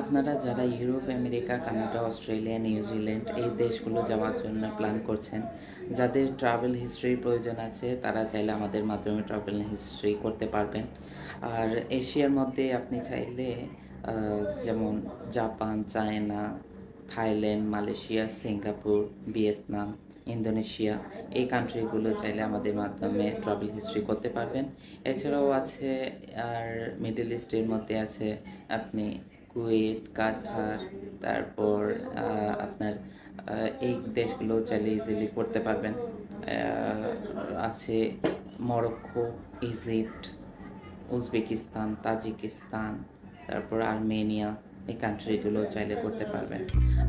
আপনারা যারা Europe, America, Canada, Australia, New Zealand এই দেশগুলো যাওয়ার জন্য প্ল্যান করছেন, যাদের ট্রাভেল হিস্ট্রির প্রয়োজন আছে তারা চাইলে আমাদের মাধ্যমে ট্রাভেল হিস্ট্রি করতে পারবেন। আর এশিয়ার মধ্যে আপনি চাইলে যেমন Japan, China, Thailand, Malaysia, Singapore, Vietnam, Indonesia এই কান্ট্রিগুলো চাইলে আমাদের মাধ্যমে ট্রাভেল হিস্ট্রি করতে পারবেন। এছাড়াও আছে আর মিডল ইস্টের মধ্যে আছে আপনি কুয়েত, কাতার, তারপর আপনার এই দেশগুলো চাইলে ইজিলি করতে পারবেন। আছে মরক্কো, ইজিপ্ট, উজবেকিস্তান, তাজিকিস্তান, তারপর আর্মেনিয়া এই কান্ট্রিগুলো চাইলে করতে পারবেন।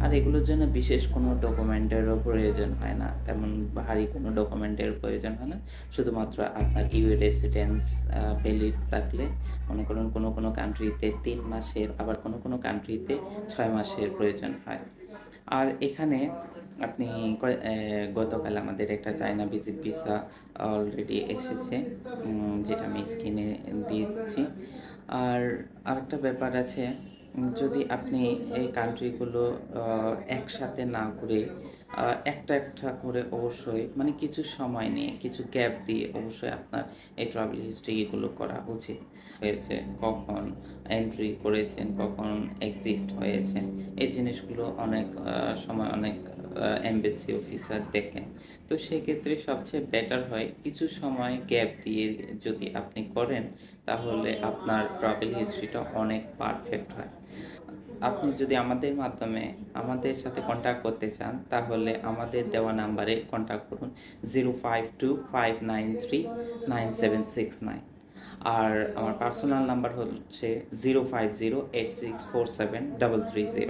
আর এগুলোর জন্য বিশেষ কোনো ডকুমেন্টেরও প্রয়োজন হয় না, তেমন ভারী কোনো ডকুমেন্টের প্রয়োজন হয় না। শুধুমাত্র আপনার ইউ রেসিডেন্স ভ্যালিড থাকলে, মনে করুন কোনো কোনো কান্ট্রিতে 3 মাসের, আবার কোনো কোনো কান্ট্রিতে 6 মাসের প্রয়োজন হয়। আর এখানে আপনি গতকাল আমাদের একটা চায়না ভিজিট ভিসা অলরেডি এসেছে, যেটা আমি স্ক্রিনে দিয়েছি। আর আরেকটা ব্যাপার আছে, যদি আপনি এই কান্ট্রিগুলো একসাথে না ঘুরে একটা একটা করে অবশ্যই মানে কিছু সময় নিয়ে, কিছু গ্যাপ দিয়ে অবশ্যই আপনার এই ট্রাভেল হিস্ট্রিগুলো করা উচিত হয়েছে। কখন এন্ট্রি করেছেন, কখন এক্সিট হয়েছেন, এই জিনিসগুলো অনেক সময় অনেক এমবেসি অফিসার দেখেন। তো সেক্ষেত্রে সবচেয়ে বেটার হয় কিছু সময় গ্যাপ দিয়ে যদি আপনি করেন, তাহলে আপনার ট্রাভেল হিস্ট্রিটা অনেক পারফেক্ট হয়। আপনি যদি আমাদের মাধ্যমে আমাদের সাথে কন্ট্যাক্ট করতে চান, তাহলে আমাদের দেওয়া নাম্বারে কন্ট্যাক্ট করুন 0525939769। আর আমার পার্সোনাল নাম্বার হচ্ছে 0508647330।